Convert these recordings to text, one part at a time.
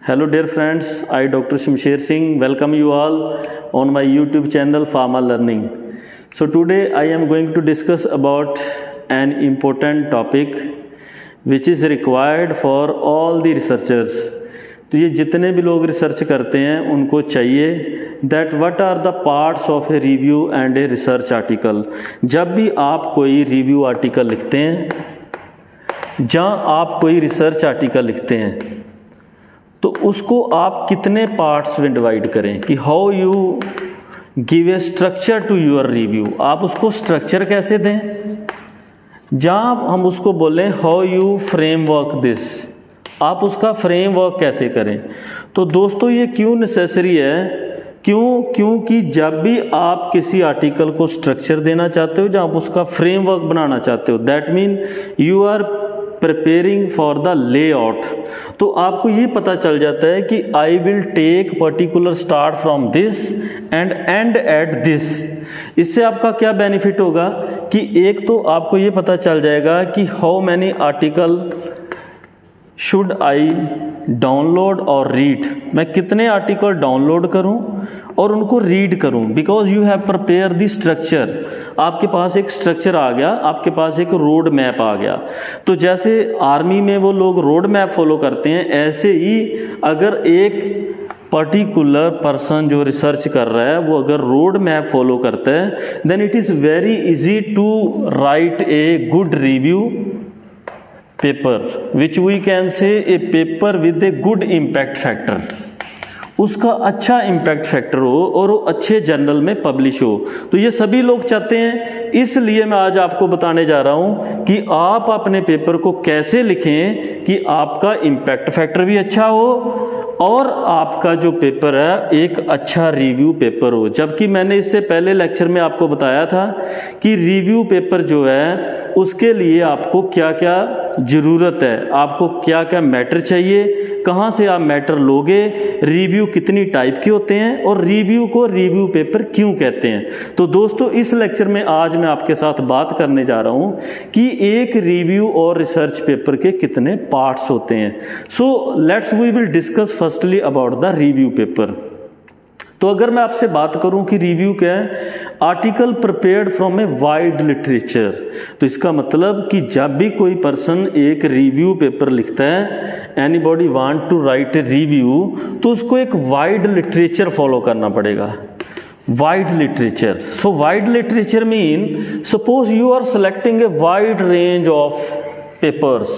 Hello dear friends, I Dr. Shamsher Singh welcome you all on my YouTube channel Pharma Learning. So today I am going to discuss about an important topic which is required for all the researchers. तो ये जितने भी लोग research करते हैं उनको चाहिए that what are the parts of a review and a research article. जब भी आप कोई रिव्यू आर्टिकल लिखते हैं जहाँ आप कोई रिसर्च आर्टिकल लिखते हैं तो उसको आप कितने पार्ट्स में डिवाइड करें कि how you give a structure to your review. आप उसको स्ट्रक्चर कैसे दें, जहाँ हम उसको बोलें हाउ यू फ्रेमवर्क दिस, आप उसका फ्रेमवर्क कैसे करें। तो दोस्तों ये क्यों नेसेसरी है, क्योंकि जब भी आप किसी आर्टिकल को स्ट्रक्चर देना चाहते हो, जब आप उसका फ्रेमवर्क बनाना चाहते हो, that mean you are preparing for the layout, तो आपको ये पता चल जाता है कि I will take particular start from this end and at this. इससे आपका क्या बेनिफिट होगा कि एक तो आपको ये पता चल जाएगा कि how many article should I download और रीड, मैं कितने आर्टिकल डाउनलोड करूं और उनको रीड करूं, because you have prepare the structure. आपके पास एक स्ट्रक्चर आ गया, आपके पास एक रोड मैप आ गया। तो जैसे आर्मी में वो लोग रोड मैप फॉलो करते हैं, ऐसे ही अगर एक पर्टिकुलर पर्सन जो रिसर्च कर रहा है वो अगर रोड मैप फॉलो करता है then it is very easy to write a good review paper which we can say a paper with a good impact factor. उसका अच्छा इम्पैक्ट फैक्टर हो और वो अच्छे जर्नल में पब्लिश हो। तो ये सभी लोग चाहते हैं, इसलिए मैं आज आपको बताने जा रहा हूँ कि आप अपने पेपर को कैसे लिखें कि आपका इम्पैक्ट फैक्टर भी अच्छा हो और आपका जो पेपर है एक अच्छा रिव्यू पेपर हो। जबकि मैंने इससे पहले लेक्चर में आपको बताया था कि रिव्यू पेपर जो है उसके लिए आपको क्या क्या ज़रूरत है, आपको क्या क्या मैटर चाहिए, कहाँ से आप मैटर लोगे, रिव्यू कितनी टाइप के होते हैं और रिव्यू को रिव्यू पेपर क्यों कहते हैं। तो दोस्तों इस लेक्चर में आज मैं आपके साथ बात करने जा रहा हूँ कि एक रिव्यू और रिसर्च पेपर के कितने पार्ट्स होते हैं। So let's we will discuss firstly about the review paper. तो अगर मैं आपसे बात करूं कि रिव्यू क्या है, article prepared from a wide literature, तो इसका मतलब कि जब भी कोई पर्सन एक रिव्यू पेपर लिखता है, anybody want to write a review, तो उसको एक वाइड लिटरेचर फॉलो करना पड़ेगा। Wide literature, so wide literature mean suppose you are selecting a wide range of papers.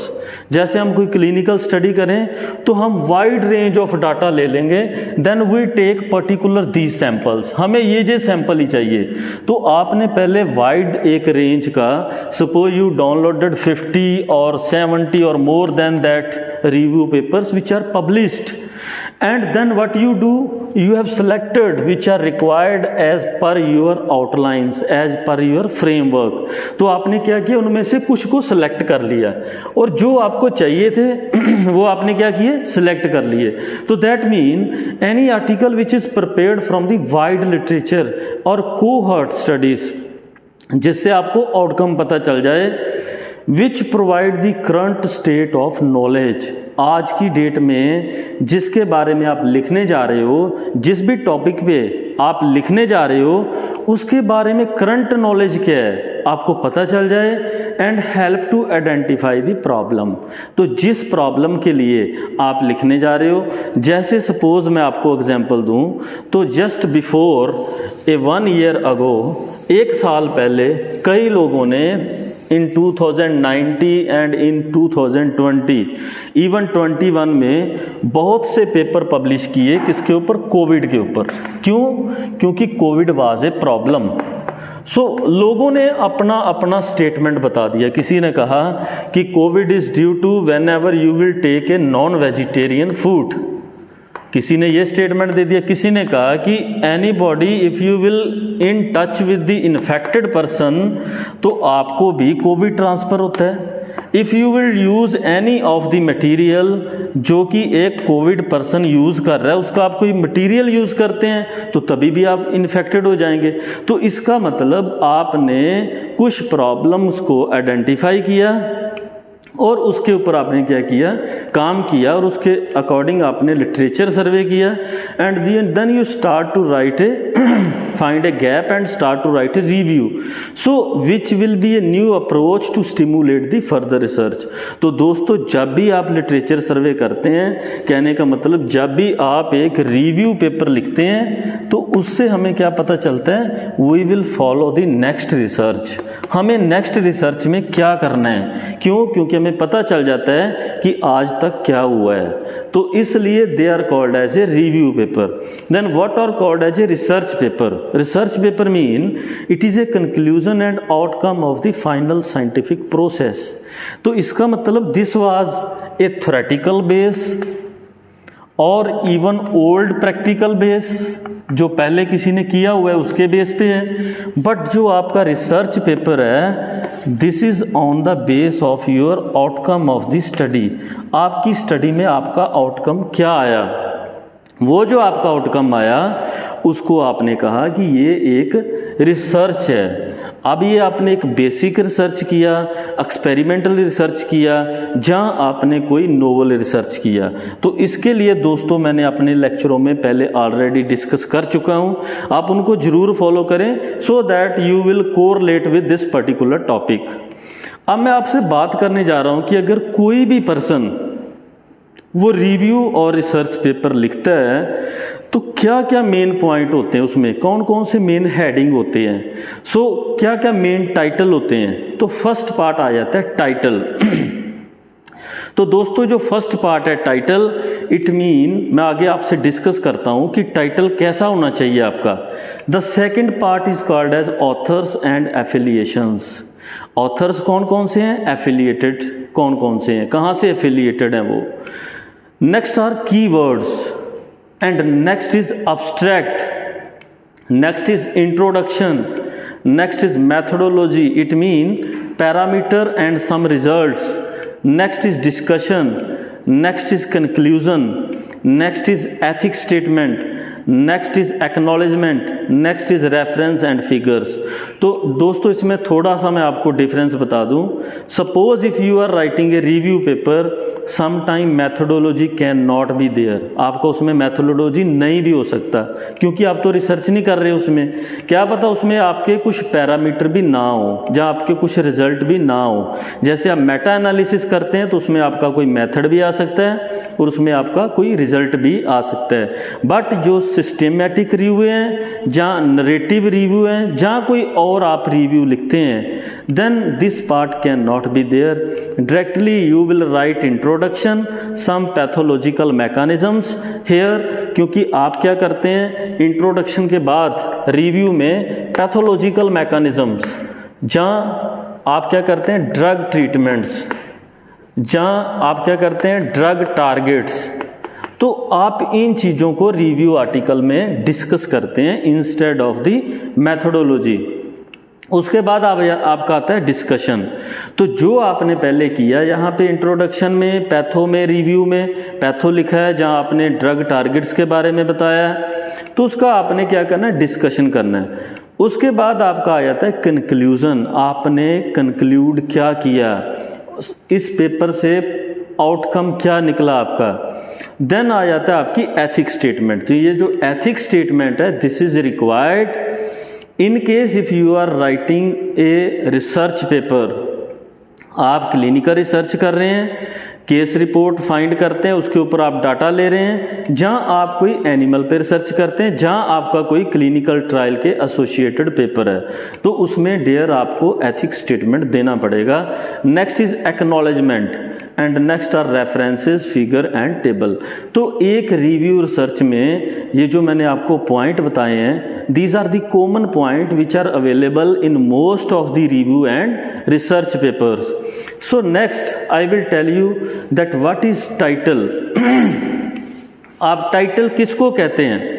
जैसे हम कोई क्लिनिकल स्टडी करें तो हम वाइड रेंज ऑफ डाटा ले लेंगे, then we take particular these samples, हमें ये सैंपल ही चाहिए। तो आपने पहले वाइड एक रेंज का, सपोज यू डाउनलोडेड 50 और 70 और more than that review papers which are published, and then what you do, you have selected which are required as per your outlines, as per your framework। तो आपने क्या किया, उनमें से कुछ को सिलेक्ट कर लिया और जो आपको चाहिए थे वो आपने क्या किए, सिलेक्ट कर लिए। तो that mean any article which is prepared from the wide literature और कोहॉर्ट स्टडीज, जिससे आपको आउटकम पता चल जाए, which provide the current state of knowledge. आज की डेट में जिसके बारे में आप लिखने जा रहे हो, जिस भी टॉपिक पे आप लिखने जा रहे हो उसके बारे में करंट नॉलेज क्या है आपको पता चल जाए, and help to identify the problem. तो जिस प्रॉब्लम के लिए आप लिखने जा रहे हो, जैसे सपोज मैं आपको एग्जांपल दूं तो just before A 1 year ago, एक साल पहले कई लोगों ने इन 2019 एंड इन 2020 इवन 21 में बहुत से पेपर पब्लिश किए, किसके ऊपर, कोविड के ऊपर। क्यों? क्योंकि कोविड वाज ए प्रॉब्लम। सो लोगों ने अपना अपना स्टेटमेंट बता दिया। किसी ने कहा कि COVID is due to whenever you will take a non vegetarian food, किसी ने ये स्टेटमेंट दे दिया। किसी ने कहा कि anybody if you will in touch with the infected person, तो आपको भी कोविड ट्रांसफ़र होता है। If you will use any of the material, जो कि एक कोविड पर्सन यूज़ कर रहा है उसका आप कोई मटेरियल यूज़ करते हैं तो तभी भी आप इन्फेक्टेड हो जाएंगे। तो इसका मतलब आपने कुछ प्रॉब्लम्स को आइडेंटिफाई किया और उसके ऊपर आपने क्या किया, काम किया, और उसके अकॉर्डिंग आपने लिटरेचर सर्वे किया, and then you start to write a find a gap and start to write a review, so which will be a new approach to stimulate the further research. तो दोस्तों जब भी आप literature सर्वे करते हैं, कहने का मतलब जब भी आप एक रिव्यू पेपर लिखते हैं तो उससे हमें क्या पता चलता है, we will follow the next research, हमें नेक्स्ट रिसर्च में क्या करना है। क्यों? क्योंकि हमें पता चल जाता है कि आज तक क्या हुआ है, तो इसलिए they are called as a review paper. Then what are called as a research paper. Research paper mean it is a conclusion and outcome of the final scientific process. तो इसका मतलब this was a theoretical base और even old practical base, जो पहले किसी ने किया हुआ है उसके बेस पे है, बट जो आपका रिसर्च पेपर है this is on the base of your outcome of the study. आपकी स्टडी में आपका आउटकम क्या आया, वो जो आपका आउटकम आया उसको आपने कहा कि ये एक रिसर्च है। अब ये आपने एक बेसिक रिसर्च किया, एक्सपेरिमेंटल रिसर्च किया, जहाँ आपने कोई नोवल रिसर्च किया। तो इसके लिए दोस्तों मैंने अपने लेक्चरों में पहले ऑलरेडी डिस्कस कर चुका हूँ, आप उनको जरूर फॉलो करें so that you will correlate with this particular topic. अब मैं आपसे बात करने जा रहा हूँ कि अगर कोई भी पर्सन वो रिव्यू और रिसर्च पेपर लिखता है तो क्या क्या मेन पॉइंट होते हैं उसमें, कौन कौन से मेन हेडिंग होते हैं, सो क्या क्या मेन टाइटल होते हैं। तो फर्स्ट पार्ट आ जाता है टाइटल। तो दोस्तों जो फर्स्ट पार्ट है टाइटल, इट मीन मैं आगे आपसे डिस्कस करता हूं कि टाइटल कैसा होना चाहिए आपका। The second part is called as authors and affiliations. Authors कौन कौन से हैं, एफिलिएटेड कौन कौन से हैं, कहाँ से एफिलिएटेड हैं वो। Next are keywords and next is abstract, next is introduction, next is methodology, it mean parameter and some results, next is discussion, next is conclusion, next is ethics statement, next is acknowledgement, next is reference and figures. तो दोस्तों इसमें थोड़ा सा मैं आपको difference बता दूं। Suppose if you are writing a review paper, some time methodology can not be there, आपको उसमें मैथोडोलॉजी नहीं भी हो सकता क्योंकि आप तो रिसर्च नहीं कर रहे उसमें, क्या पता उसमें आपके कुछ पैरामीटर भी ना हो, जहाँ आपके कुछ रिजल्ट भी ना हो। जैसे आप मेटा एनालिसिस करते हैं तो उसमें आपका कोई मेथड भी आ सकता है और उसमें आपका कोई रिजल्ट भी आ सकता है। बट जो सिस्टेमेटिक रिव्यू हैं, जहाँ नरेटिव रिव्यू हैं, जहाँ कोई और आप रिव्यू लिखते हैं, then this part can not be there. Directly you will write introduction, some pathological mechanisms here, क्योंकि आप क्या करते हैं इंट्रोडक्शन के बाद रिव्यू में पैथोलॉजिकल मैकेनिज्म्स, जहाँ आप क्या करते हैं ड्रग ट्रीटमेंट्स, जहाँ आप क्या करते हैं ड्रग टारगेट्स, तो आप इन चीज़ों को रिव्यू आर्टिकल में डिस्कस करते हैं इंस्टेड ऑफ द मैथोडोलॉजी। उसके बाद आपका आता है डिस्कशन। तो जो आपने पहले किया यहाँ पे इंट्रोडक्शन में, पैथो में, रिव्यू में पैथो लिखा है जहाँ आपने ड्रग टारगेट्स के बारे में बताया है, तो उसका आपने क्या करना है डिस्कशन करना है। उसके बाद आपका आ जाता है कंक्लूजन, आपने कंक्लूड क्या किया, इस पेपर से आउटकम क्या निकला आपका। देन आ जाता है आपकी एथिक्स स्टेटमेंट। तो ये जो एथिक्स स्टेटमेंट है this is required in case if you are writing a research paper, आप क्लिनिकल रिसर्च कर रहे हैं, केस रिपोर्ट फाइंड करते हैं, उसके ऊपर आप डाटा ले रहे हैं, जहां आप कोई एनिमल पे रिसर्च करते हैं, जहां आपका कोई क्लिनिकल ट्रायल के एसोसिएटेड पेपर है, तो उसमें डेयर आपको एथिक्स स्टेटमेंट देना पड़ेगा। Next is acknowledgement and next are references, figure and table. तो एक रिव्यू रिसर्च में ये जो मैंने आपको पॉइंट बताए हैं, these are the common point which are available in most of the review and research papers. So next I will tell you that what is title. आप टाइटल किसको कहते हैं?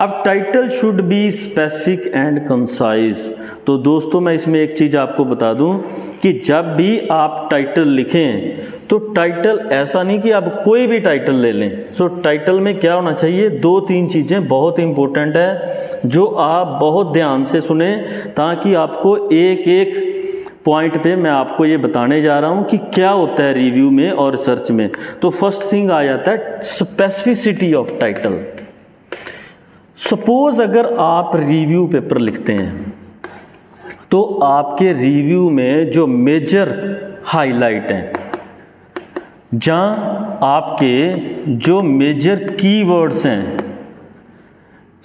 अब title should be specific and concise. तो दोस्तों मैं इसमें एक चीज़ आपको बता दूं कि जब भी आप टाइटल लिखें तो टाइटल ऐसा नहीं कि आप कोई भी टाइटल ले लें। सो टाइटल में क्या होना चाहिए, 2-3 चीज़ें बहुत इंपॉर्टेंट है जो आप बहुत ध्यान से सुने ताकि आपको एक एक पॉइंट पे मैं आपको ये बताने जा रहा हूँ कि क्या होता है रिव्यू में और रिसर्च में। तो फर्स्ट थिंग आ जाता है स्पेसिफिसिटी ऑफ टाइटल। सपोज अगर आप रिव्यू पेपर लिखते हैं तो आपके रिव्यू में जो मेजर हाईलाइट हैं, जहाँ आपके जो मेजर कीवर्ड्स हैं,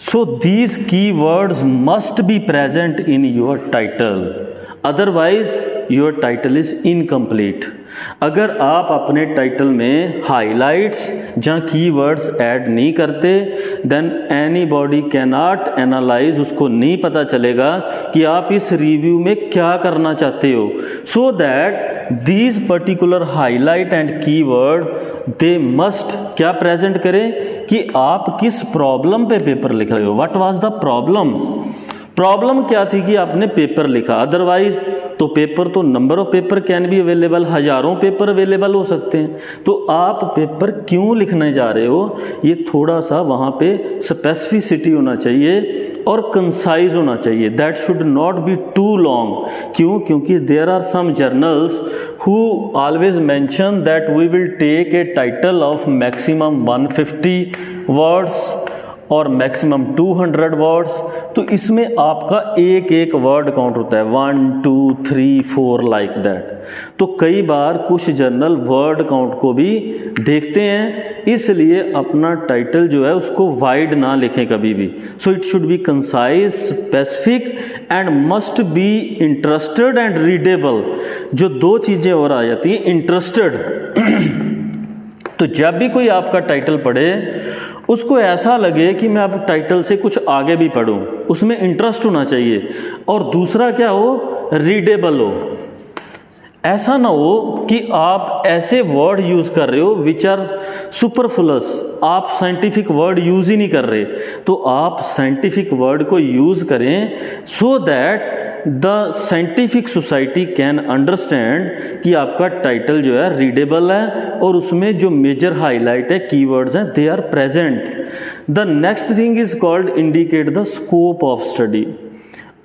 so these keywords must be present in your title, otherwise your title is incomplete. अगर आप अपने टाइटल में हाइलाइट्स जहाँ कीवर्ड्स ऐड नहीं करते, then anybody can not analyse, उसको नहीं पता चलेगा कि आप इस रिव्यू में क्या करना चाहते हो। So that these particular highlight and keyword they must क्या प्रेजेंट करें कि आप किस प्रॉब्लम पे पेपर लिख रहे हो, what was the problem. Problem क्या थी कि आपने पेपर लिखा, अदरवाइज तो पेपर तो number of paper can be available, हजारों पेपर अवेलेबल हो सकते हैं, तो आप पेपर क्यों लिखने जा रहे हो, ये थोड़ा सा वहाँ पे स्पेसिफिसिटी होना चाहिए और कंसाइज होना चाहिए। That should not be too long. क्यों? क्योंकि there are some journals who always mention that we will take a title of maximum 150 words और मैक्सिमम 200 वर्ड्स। तो इसमें आपका एक एक वर्ड काउंट होता है, 1 2 3 4 लाइक दैट। तो कई बार कुछ जर्नल वर्ड काउंट को भी देखते हैं, इसलिए अपना टाइटल जो है उसको वाइड ना लिखें कभी भी। So it should be concise, specific and must be interested and readable. जो दो चीज़ें और आ जाती हैं, इंटरेस्टेड तो जब भी कोई आपका टाइटल पढ़े उसको ऐसा लगे कि मैं अब टाइटल से कुछ आगे भी पढूं, उसमें इंटरेस्ट होना चाहिए। और दूसरा क्या हो, रीडेबल हो। ऐसा ना हो कि आप ऐसे वर्ड यूज़ कर रहे हो विच आर सुपरफ्लुअस, आप साइंटिफिक वर्ड यूज़ ही नहीं कर रहे। तो आप साइंटिफिक वर्ड को यूज़ करें so that the scientific society can understand कि आपका टाइटल जो है रीडेबल है और उसमें जो मेजर हाईलाइट है, कीवर्ड्स हैं, they are present. The next thing is called indicate the scope of study.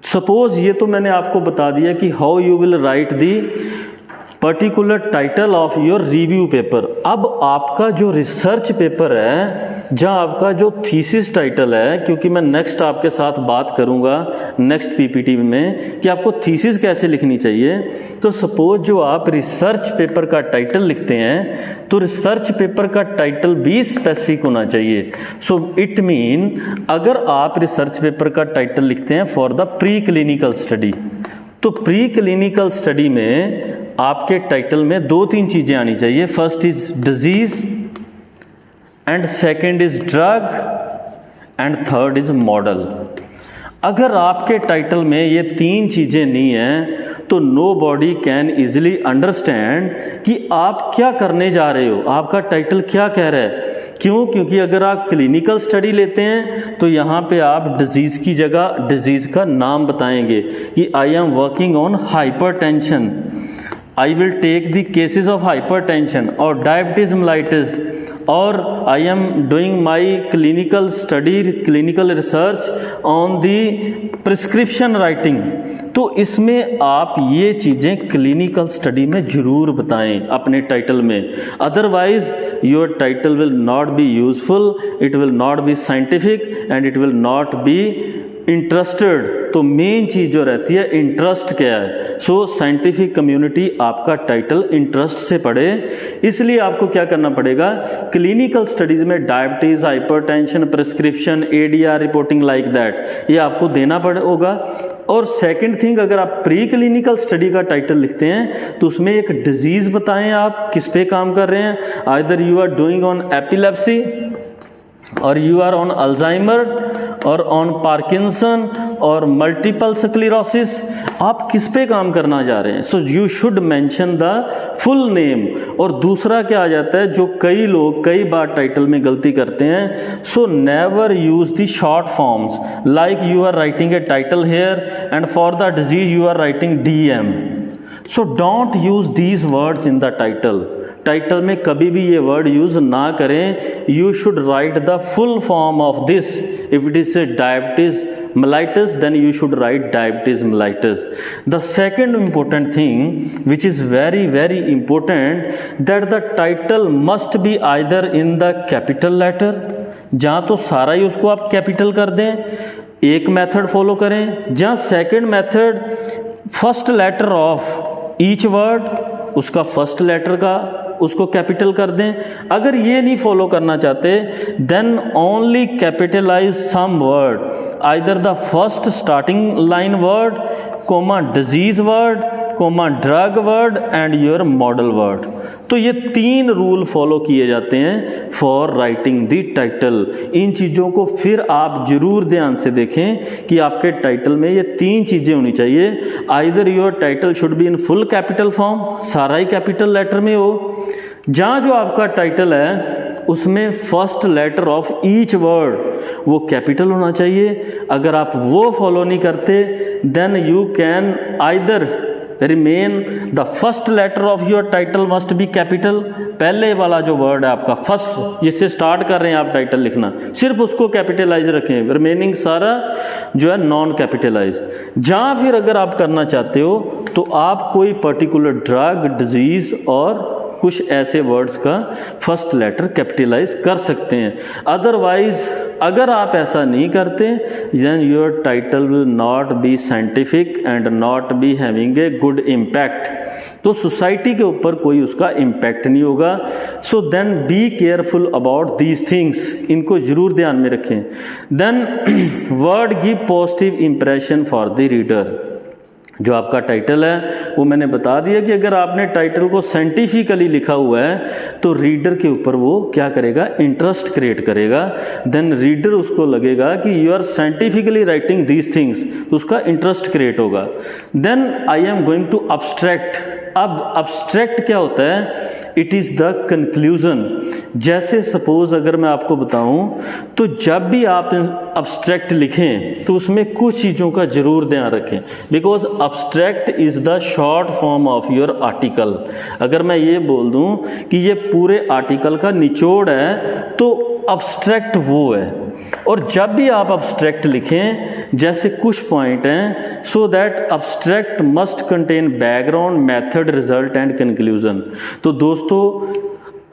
Suppose ये तो मैंने आपको बता दिया कि how you will write the particular title of your review paper. अब आपका जो रिसर्च पेपर है, जहाँ आपका जो थीसिस टाइटल है, क्योंकि मैं नेक्स्ट आपके साथ बात करूँगा नेक्स्ट पीपीटी में कि आपको थीसिस कैसे लिखनी चाहिए। तो सपोज जो आप रिसर्च पेपर का टाइटल लिखते हैं तो रिसर्च पेपर का टाइटल भी स्पेसिफिक होना चाहिए। सो इट मीन अगर आप रिसर्च पेपर का टाइटल लिखते हैं for the pre clinical study, तो प्री क्लिनिकल स्टडी में आपके टाइटल में 2-3 चीज़ें आनी चाहिए। First is disease and second is drug and third is model. अगर आपके टाइटल में ये 3 चीज़ें नहीं हैं तो nobody can easily understand कि आप क्या करने जा रहे हो, आपका टाइटल क्या कह रहा है। क्यों? क्योंकि अगर आप क्लिनिकल स्टडी लेते हैं तो यहाँ पे आप डिजीज़ की जगह डिजीज़ का नाम बताएंगे कि I am working on hypertension, I will take the cases of hypertension और डायबिटीज मेलाइटिस, और I am doing my clinical study, clinical research on the prescription writing. तो इसमें आप ये चीज़ें क्लिनिकल स्टडी में ज़रूर बताएं अपने टाइटल में, otherwise your title will not be useful, it will not be scientific and it will not be interested. तो मेन चीज़ जो रहती है इंटरेस्ट क्या है। सो साइंटिफिक कम्युनिटी आपका टाइटल इंटरेस्ट से पढ़े, इसलिए आपको क्या करना पड़ेगा, क्लिनिकल स्टडीज़ में diabetes, hypertension, prescription, ADR reporting like that, ये आपको देना होगा। और सेकंड थिंग, अगर आप प्री क्लिनिकल स्टडी का टाइटल लिखते हैं तो उसमें एक डिजीज़ बताएं आप किस पे काम कर रहे हैं। Either you are doing on epilepsy और यू आर ऑन अल्जाइमर और ऑन पार्किंसन और मल्टीपल स्क्लेरोसिस, आप किस पे काम करना जा रहे हैं। So you should mention the full name. और दूसरा क्या आ जाता है, जो कई लोग कई बार टाइटल में गलती करते हैं, so never use the short forms, like you are writing a title here and for the disease you are writing DM. So don't use these words in the title. टाइटल में कभी भी ये वर्ड यूज़ ना करें। You should write the full form of this. If it is diabetes mellitus, then you should write diabetes mellitus. The second important thing which is very very important, that the title must be either in the capital letter, जहाँ तो सारा ही उसको आप capital कर दें, एक method follow करें, जहाँ second method first letter of each word, उसका फर्स्ट लेटर का उसको कैपिटल कर दें। अगर ये नहीं फॉलो करना चाहते, then only capitalize some word, either the first starting line word, comma disease word, comma drug word and your model word. तो ये 3 रूल फॉलो किए जाते हैं फॉर राइटिंग द टाइटल। इन चीज़ों को फिर आप जरूर ध्यान से देखें कि आपके टाइटल में ये 3 चीज़ें होनी चाहिए। Either your title should be in full capital form, सारा ही कैपिटल लेटर में हो, जहाँ जो आपका टाइटल है उसमें first letter of each word वो कैपिटल होना चाहिए। अगर आप वो फॉलो नहीं करते, then you can either remain the first letter of your title must be capital. पहले वाला जो वर्ड है आपका फर्स्ट, जिससे स्टार्ट कर रहे हैं आप टाइटल लिखना, सिर्फ उसको कैपिटलाइज रखें, रिमेनिंग सारा जो है नॉन कैपिटलाइज। जहाँ फिर अगर आप करना चाहते हो तो आप कोई पर्टिकुलर ड्रग, डिजीज और कुछ ऐसे वर्ड्स का फर्स्ट लेटर कैपिटलाइज कर सकते हैं। अदरवाइज अगर आप ऐसा नहीं करते, then your title will not be scientific and not be having a good impact. तो सोसाइटी के ऊपर कोई उसका इम्पैक्ट नहीं होगा। So then be careful about these things, इनको जरूर ध्यान में रखें। Then word give positive impression for the reader. जो आपका टाइटल है वो मैंने बता दिया कि अगर आपने टाइटल को साइंटिफिकली लिखा हुआ है तो रीडर के ऊपर वो क्या करेगा, इंटरेस्ट क्रिएट करेगा। देन रीडर उसको लगेगा कि you are scientifically writing these things, उसका इंटरेस्ट क्रिएट होगा। Then I am going to abstract. अब अब्स्ट्रैक्ट क्या होता है? It is the conclusion. जैसे सपोज अगर मैं आपको बताऊं, तो जब भी आप अब्स्ट्रैक्ट लिखें तो उसमें कुछ चीज़ों का जरूर ध्यान रखें, because abstract is the short form of your article. अगर मैं ये बोल दूं कि ये पूरे आर्टिकल का निचोड़ है, तो अब्स्ट्रैक्ट वो है। और जब भी आप अब्स्ट्रैक्ट लिखें, जैसे कुछ पॉइंट हैं, so that abstract must contain background, method, result and conclusion. तो दोस्तों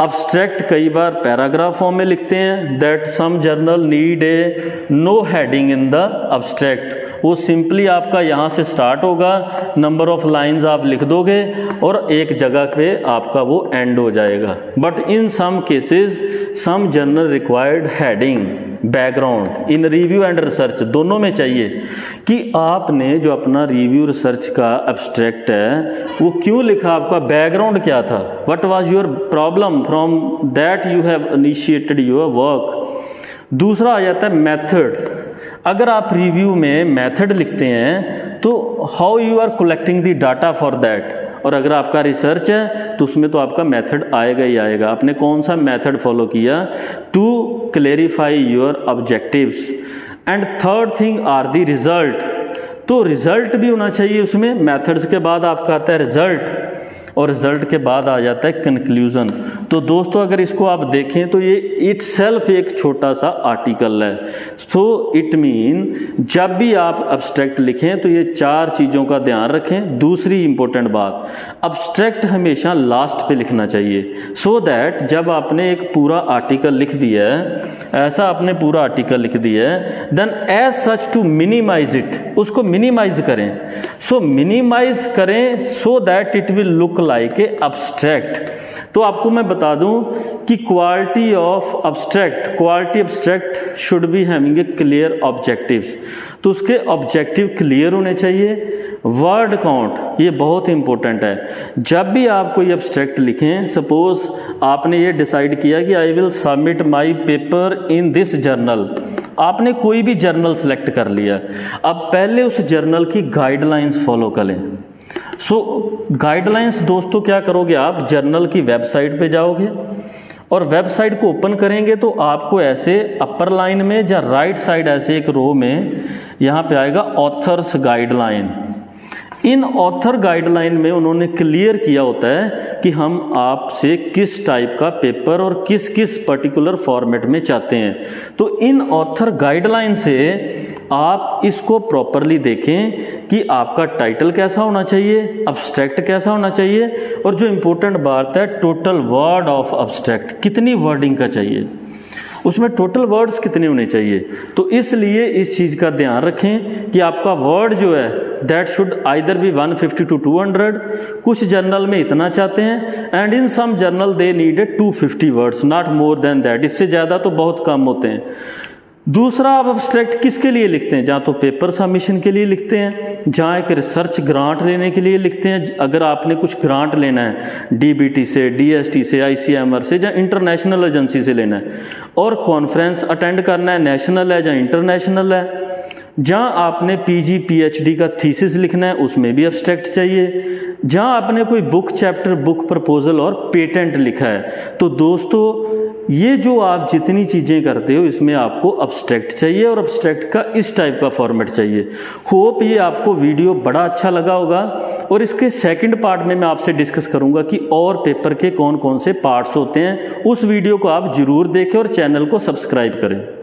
अब्स्ट्रैक्ट कई बार पैराग्राफ फॉर्म में लिखते हैं, that some journal need a no heading in the abstract. वो सिंपली आपका यहाँ से स्टार्ट होगा, नंबर ऑफ लाइंस आप लिख दोगे और एक जगह पे आपका वो एंड हो जाएगा। But in some cases some journal required heading, background. In review and research दोनों में चाहिए कि आपने जो अपना रिव्यू रिसर्च का एब्स्ट्रैक्ट है वो क्यों लिखा, आपका बैकग्राउंड क्या था, what was your problem from that you have initiated your work. दूसरा आ जाता है मेथड। अगर आप रिव्यू में मेथड लिखते हैं तो how you are collecting the data for that. और अगर आपका रिसर्च है तो उसमें तो आपका मेथड आएगा ही आएगा, आपने कौन सा मेथड फॉलो किया to clarify your objectives. And third thing are the result. तो रिजल्ट भी होना चाहिए उसमें। मेथड्स के बाद आपका आता है रिजल्ट और रिजल्ट के बाद आ जाता है कंक्लूजन। तो दोस्तों अगर इसको आप देखें तो ये इटसेल्फ एक छोटा सा आर्टिकल है। सो इट मीन जब भी आप अब्स्ट्रैक्ट लिखें तो ये 4 चीज़ों का ध्यान रखें। दूसरी इंपॉर्टेंट बात, अब्स्ट्रैक्ट हमेशा लास्ट पे लिखना चाहिए, सो दैट जब आपने एक पूरा आर्टिकल लिख दिया है, ऐसा आपने पूरा आर्टिकल लिख दिया है, then as such to minimize it, उसको मिनिमाइज करें। सो मिनिमाइज करें so that it will look like a abstract. तो आपको मैं बता दूं कि quality of abstract should be having a clear objectives. तो उसके ऑब्जेक्टिव क्लियर होने चाहिए। वर्ड काउंट ये बहुत इंपॉर्टेंट है। जब भी आप कोई अब्स्ट्रैक्ट लिखें, सपोज आपने ये डिसाइड किया कि I will submit my paper in this journal, आपने कोई भी जर्नल सेलेक्ट कर लिया। अब पहले उस जर्नल की गाइडलाइंस फॉलो करें। सो गाइडलाइंस दोस्तों क्या करोगे, आप जर्नल की वेबसाइट पे जाओगे और वेबसाइट को ओपन करेंगे तो आपको ऐसे अपर लाइन में या राइट साइड ऐसे एक रो में यहाँ पे आएगा ऑथर्स गाइडलाइन। इन ऑथर गाइडलाइन में उन्होंने क्लियर किया होता है कि हम आपसे किस टाइप का पेपर और किस किस पर्टिकुलर फॉर्मेट में चाहते हैं। तो इन ऑथर गाइडलाइन से आप इसको प्रॉपरली देखें कि आपका टाइटल कैसा होना चाहिए, अब्स्ट्रैक्ट कैसा होना चाहिए, और जो इम्पोर्टेंट बात है टोटल वर्ड ऑफ अब्स्ट्रैक्ट कितनी वर्डिंग का चाहिए, उसमें टोटल वर्ड्स कितने होने चाहिए। तो इसलिए इस चीज़ का ध्यान रखें कि आपका वर्ड जो है that should either be 150 to 200। कुछ जर्नल में इतना चाहते हैं, and in some journal they needed 250 words, not more than that. इससे ज़्यादा तो बहुत कम होते हैं। दूसरा, आप अब्स्ट्रैक्ट किसके लिए लिखते हैं? जहाँ तो पेपर सबमिशन के लिए लिखते हैं, जहाँ एक रिसर्च ग्रांट लेने के लिए लिखते हैं। अगर आपने कुछ ग्रांट लेना है डीबीटी से, डीएसटी से, आईसीएमआर से, या इंटरनेशनल एजेंसी से लेना है, और कॉन्फ्रेंस अटेंड करना है, नेशनल है या इंटरनेशनल है, जहाँ आपने पीजी पीएचडी का थीसिस लिखना है, उसमें भी अब्स्ट्रैक्ट चाहिए। जहाँ आपने कोई बुक चैप्टर, बुक प्रपोजल और पेटेंट लिखा है। तो दोस्तों, ये जो आप जितनी चीज़ें करते हो इसमें आपको अब्स्ट्रैक्ट चाहिए, और अब्स्ट्रैक्ट का इस टाइप का फॉर्मेट चाहिए। होप ये आपको वीडियो बड़ा अच्छा लगा होगा, और इसके सेकंड पार्ट में मैं आपसे डिस्कस करूंगा कि और पेपर के कौन कौन से पार्ट्स होते हैं। उस वीडियो को आप जरूर देखें और चैनल को सब्सक्राइब करें।